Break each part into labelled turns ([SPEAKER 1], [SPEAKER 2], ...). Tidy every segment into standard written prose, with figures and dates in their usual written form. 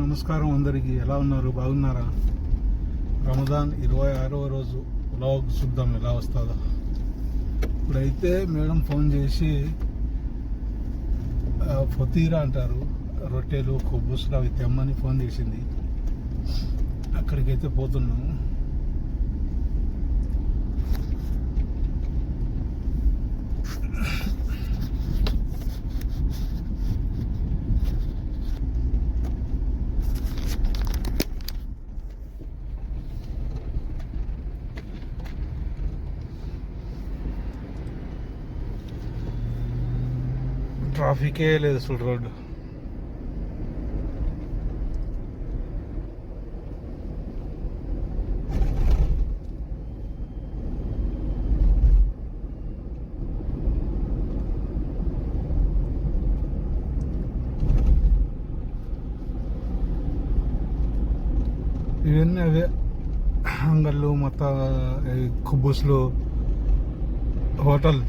[SPEAKER 1] నమస్కారం అందరికీ. ఎలా ఉన్నారు? బాగున్నారా? రమదాన్ 26వ రోజు వ్లాగ్ చూద్దాం ఎలా వస్తుందో. ఇప్పుడైతే మేడం ఫోన్ చేసి ఫతీరా అంటారు, రొట్టెలు కొబ్బుసులు అవి తెమ్మని ఫోన్ చేసింది. అక్కడికైతే పోతున్నాము. ట్రాఫికే లేదు అసలు. రోడ్డు ఇవన్నీ అవే అంగళ్ళు మొత్తం కుబ్బుస్లు హోటల్.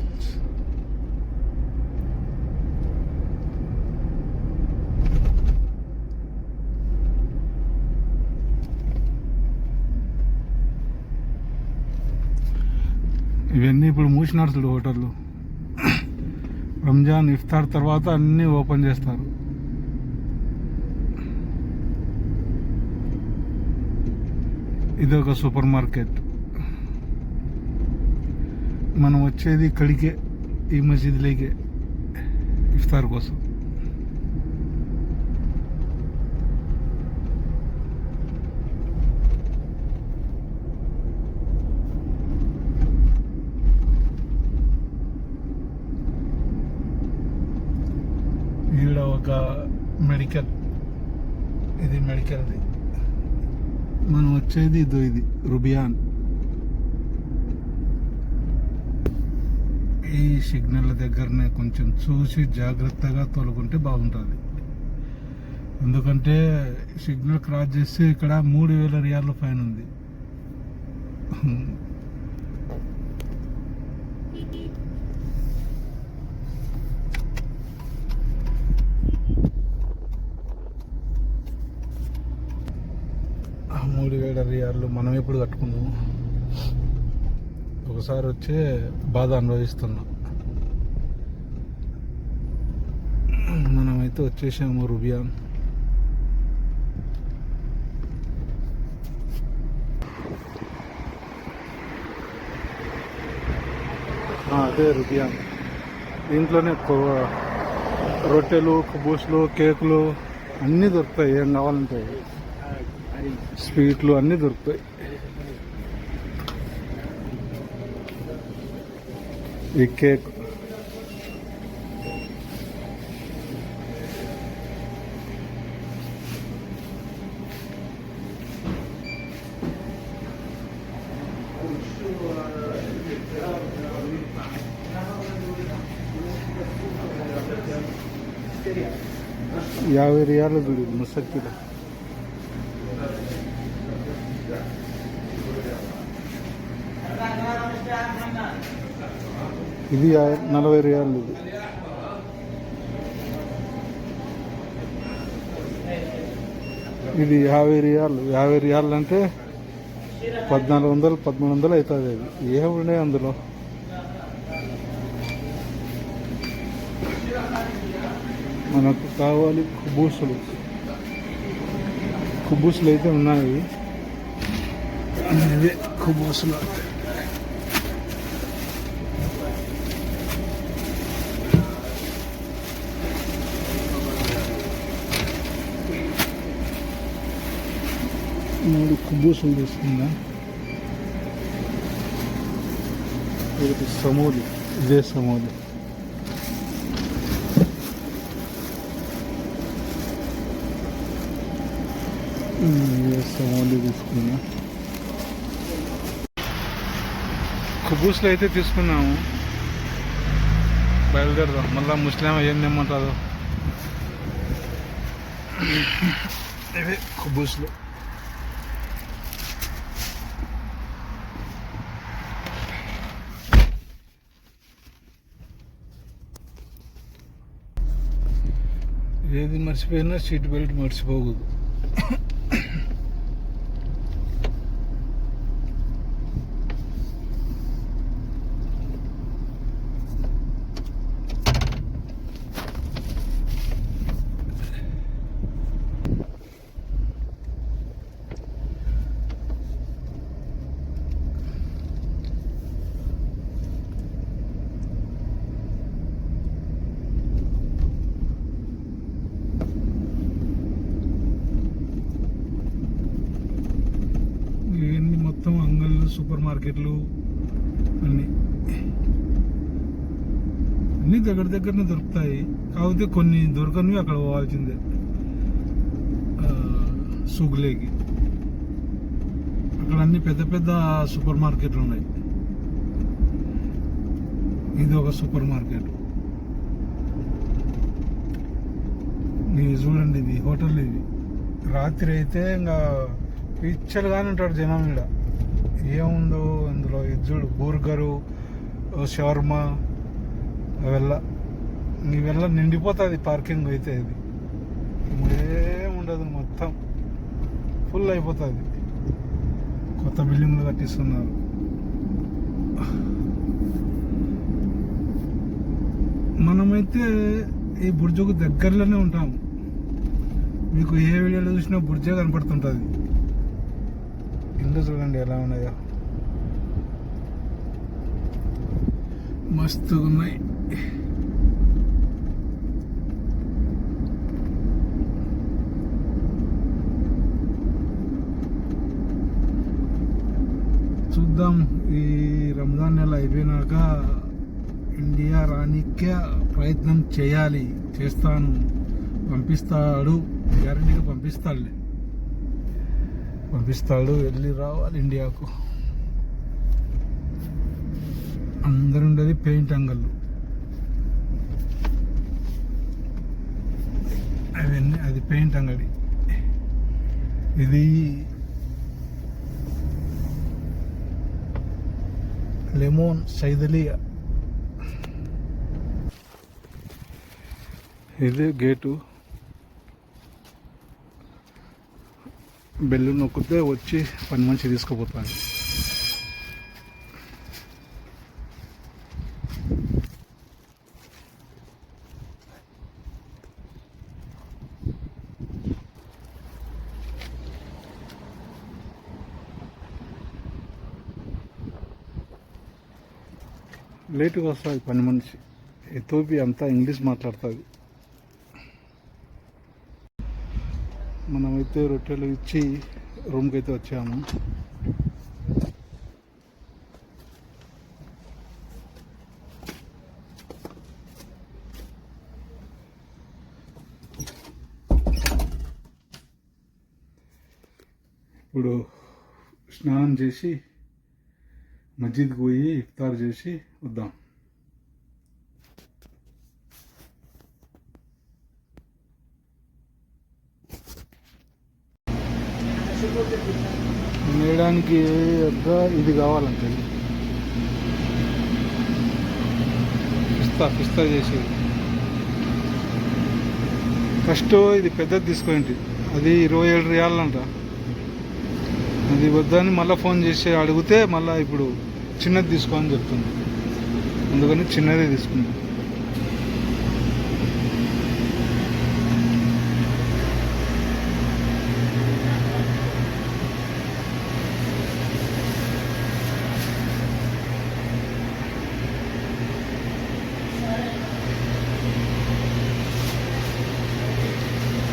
[SPEAKER 1] ఇవన్నీ ఇప్పుడు మూసినారు చూడు హోటళ్ళు. రంజాన్ ఇఫ్తార్ తర్వాత అన్నీ ఓపెన్ చేస్తారు. ఇది ఒక సూపర్ మార్కెట్. మనం వచ్చేది ఇక్కడికే, ఈ మసీదులేకే ఇఫ్తార్ కోసం. ఈడ ఒక మెడికల్, ఇది మెడికల్ది. మనం వచ్చేది ఇది రుబియాన్. ఈ సిగ్నల్ దగ్గరనే కొంచెం చూసి జాగ్రత్తగా తోలుకుంటే బాగుంటుంది. ఎందుకంటే సిగ్నల్ క్రాస్ చేస్తే ఇక్కడ 3000 రియాల ఫైన్ ఉంది. ఆ 3000 రియాలు మనం ఎప్పుడు కట్టుకుందాము? ఒకసారి వచ్చే బాధ అనుభవిస్తున్నాం. మనమైతే వచ్చేసాము రుబియాన్. అదే రుబియాన్. దీంట్లోనే రొట్టెలు, కుబూస్లు, కేకులు అన్నీ దొరుకుతాయి. ఏం కావాలంటే స్వీట్లు అన్నీ దొరుకుతాయి. ఈ కేక్ రియాలు చూడు ముసక్కిలో. ఇది 40 రియాలు. ఇది 50 రియాలు. 50 రియాలు అంటే 1400 1300 అవుతుంది. అది ఏమున్నాయి అందులో? మనకు కావాలి కుబూసులు. కుబూసులు అయితే ఉన్నాయి. ఇవే కుబూసులు. మూడు కుబూసులు తీసుకుందా. ఇది సమోలి. ఇదే సమోలి. సమోలి తీసుకున్నా. కుబూసులు అయితే తీసుకున్నాము. బయలుదేరదాం. మళ్ళీ ముస్లిం ఏం తెమ్మంటారు. ఇవే కుబూసులు. ఏది మర్చిపోయినా సీట్ బెల్ట్ మర్చిపోకూడదు. సూపర్ మార్కెట్లు అన్నీ దగ్గరనే దొరుకుతాయి. కాకపోతే కొన్ని దొరకనివి అక్కడ పోవాల్సిందే. సుగులేకి అక్కడ అన్ని పెద్ద పెద్ద సూపర్ మార్కెట్లు ఉన్నాయి. ఇది ఒక సూపర్ మార్కెట్. ఇది చూడండి, ఇది హోటల్. ఇది రాత్రి అయితే ఇంకా పిచ్చలుగానే ఉంటాడు జనం. ఇక్కడ ఏముందో అందులో ఇది చూడు, బర్గరు, షవర్మా ఇవెల్ల నిండిపోతుంది పార్కింగ్ అయితే. ఇది ఏముండదు, మొత్తం ఫుల్ అయిపోతుంది. కొత్త బిల్డింగ్లు కట్టిస్తున్నారు. మనమైతే ఈ బుర్జుకు దగ్గరలోనే ఉంటాము. మీకు ఏ వీడియోలో చూసినా బుర్జే కనపడుతుంటుంది. ఇల్లు చూడండి ఎలా ఉన్నాయో, మస్తుగా ఉన్నాయి. చూద్దాం, ఈ రంజాన్ నెల అయిపోయినాక ఇండియా రానికే ప్రయత్నం చేస్తాను. పంపిస్తాడు, గ్యారంటీగా పంపిస్తాడు. వెళ్ళి రావాలి ఇండియాకు. అందరు ఉండేది పెయింట్ అంగళ్ళు అవన్నీ. అది పెయింట్ అంగడి. ఇది లెమోన్ సైదలియా. ఇది గేటు. బెల్లు నొక్కితే వచ్చి పని మనిషి తీసుకుపోతాను. లేటుగా వస్తుంది పని మనిషి. ఎథోపియా అంతా ఇంగ్లీష్ మాట్లాడుతుంది. మనమైతే రొట్టెలు ఇచ్చి రూమ్కి అయితే వచ్చాము. ఇప్పుడు స్నానం చేసి మస్జిద్కి పోయి ఇఫ్తార్ చేసి వద్దాం. వేయడానికి ఇది కావాలంటే పిస్తా చేసేది. ఫస్ట్ ఇది పెద్దది తీసుకోండి, అది 27 రియాలంట. అది వద్దని మళ్ళీ ఫోన్ చేసి అడిగితే మళ్ళీ ఇప్పుడు చిన్నది తీసుకోని చెప్తుంది. అందుకని చిన్నదే తీసుకుంది.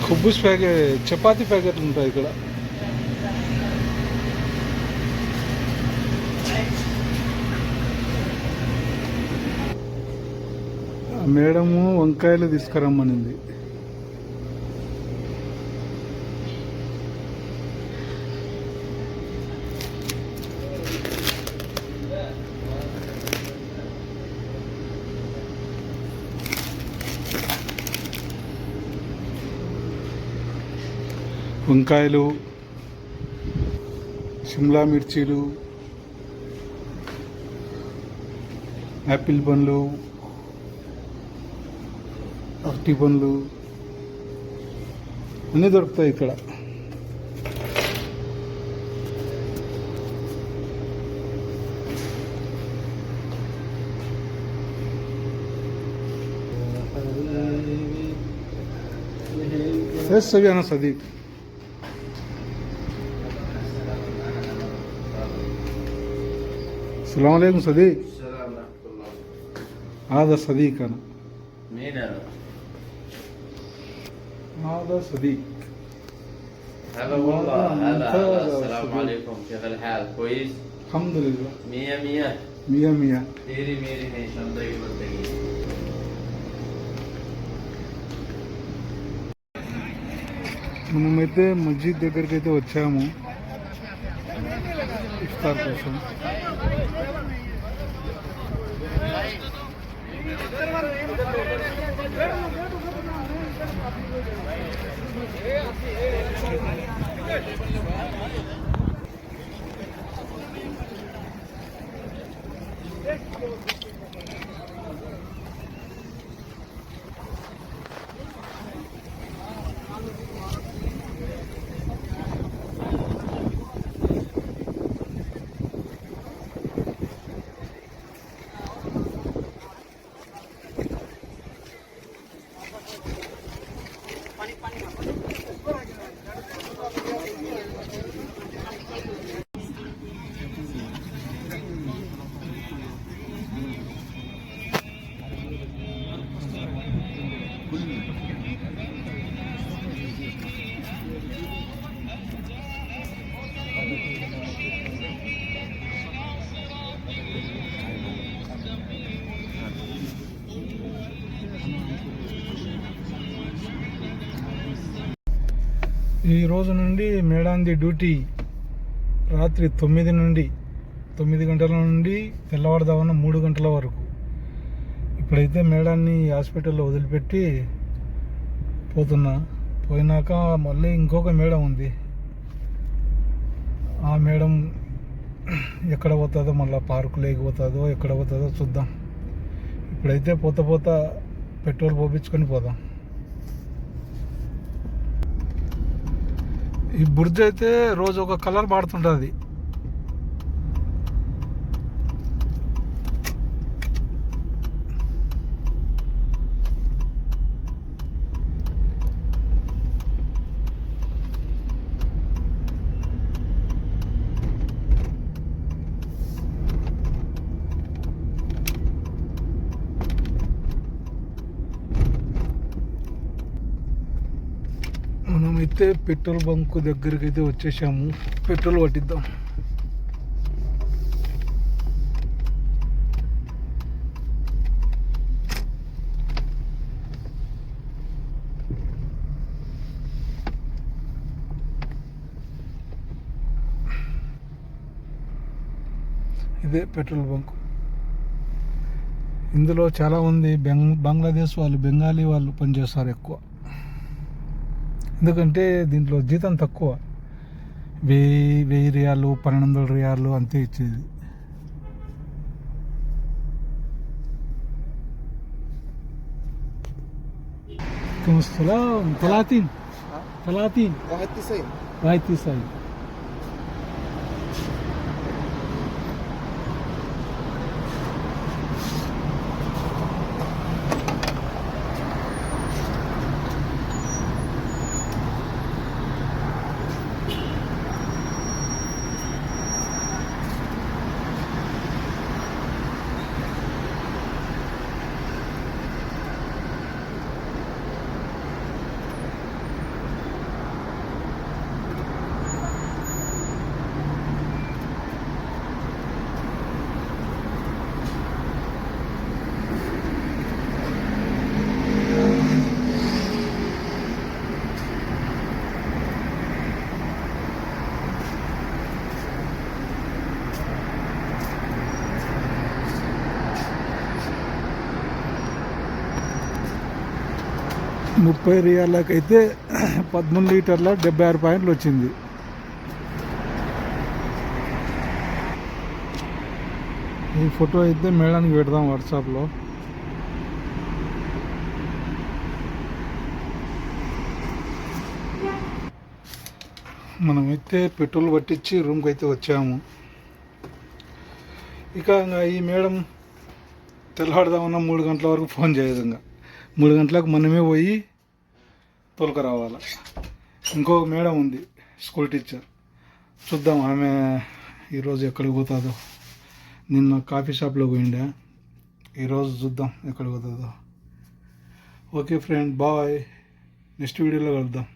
[SPEAKER 1] కుబ్బుస్ ప్యాకెట్, చపాతీ ప్యాకెట్లు ఉంటాయి ఇక్కడ. మేడము వంకాయలు తీసుకురమ్మనింది. వంకాయలు, షిమ్లా మిర్చీలు, యాపిల్ పండ్లు, అరటి పండ్లు అన్నీ దొరుకుతాయి ఇక్కడ. सभी आना सदीक. السلام عليكم صديق.
[SPEAKER 2] السلام ورحمة الله.
[SPEAKER 1] هذا صديق أنا.
[SPEAKER 2] مين أنا؟
[SPEAKER 1] هذا صديق.
[SPEAKER 2] هلا والله. هلا السلام عليكم، كيف الحال؟ كويس؟
[SPEAKER 1] అల్హమ్దులిల్లా.
[SPEAKER 2] मियाँ मियाँ
[SPEAKER 1] మియా మియా.
[SPEAKER 2] तेरी मेरी नहीं शब्द की बंदगी.
[SPEAKER 1] మనమైతే మస్జిద్ దగ్గరికి అయితే వచ్చాము ఇఫ్తార్ కోసం. ఈ రోజు నుండి మేడాంది డ్యూటీ రాత్రి 9 గంటల నుండి తెల్లవారుదామన్న 3 గంటల వరకు. ఇప్పుడైతే మేడాన్ని హాస్పిటల్లో వదిలిపెట్టి పోయినాక మళ్ళీ ఇంకొక మేడం ఉంది. ఆ మేడం ఎక్కడ పోతుందో, మళ్ళీ పార్కు లేకపోతుందో ఎక్కడ పోతుందో చూద్దాం. ఇప్పుడైతే పోతా పెట్రోల్ పోపించుకొని పోదాం. ఈ బుర్జ్ అయితే రోజు ఒక కలర్ మారుతుంటుంది. మనమైతే పెట్రోల్ బంక్ దగ్గరికి అయితే వచ్చేసాము. పెట్రోల్ పట్టిద్దాం. ఇదే పెట్రోల్ బంక్. ఇందులో చాలామంది బంగ్లాదేశ్ వాళ్ళు, బెంగాలీ వాళ్ళు పనిచేస్తారు ఎక్కువ. ఎందుకంటే దీంట్లో జీతం తక్కువ, 1000 రియాలు, 1200 రియాలు అంతే ఇచ్చేది. తలాతీన్ రాయితీ సాయి. ముప్పై రియాలకైతే 13 లీటర్ల 76 పాయింట్లు వచ్చింది. ఈ ఫోటో అయితే మేడానికి పెడదాం వాట్సాప్లో. మనమైతే పెట్రోల్ పట్టించి రూమ్కి అయితే వచ్చాము. ఇక ఈ మేడం తెల్లవారుదామన్న 3 గంటల వరకు ఫోన్ చేయదు. ఇంకా 3 గంటలకు మనమే పోయి తోలుక రావాలి. ఇంకొక మేడం ఉంది, స్కూల్ టీచర్. చూద్దాం ఆమె ఈరోజు ఎక్కడికి పోతుందో. నిన్న కాఫీ షాప్లో పోయిండే, ఈరోజు చూద్దాం ఎక్కడికి పోతుందో. Okay friend, bye. నెక్స్ట్ వీడియోలో కలుద్దాం.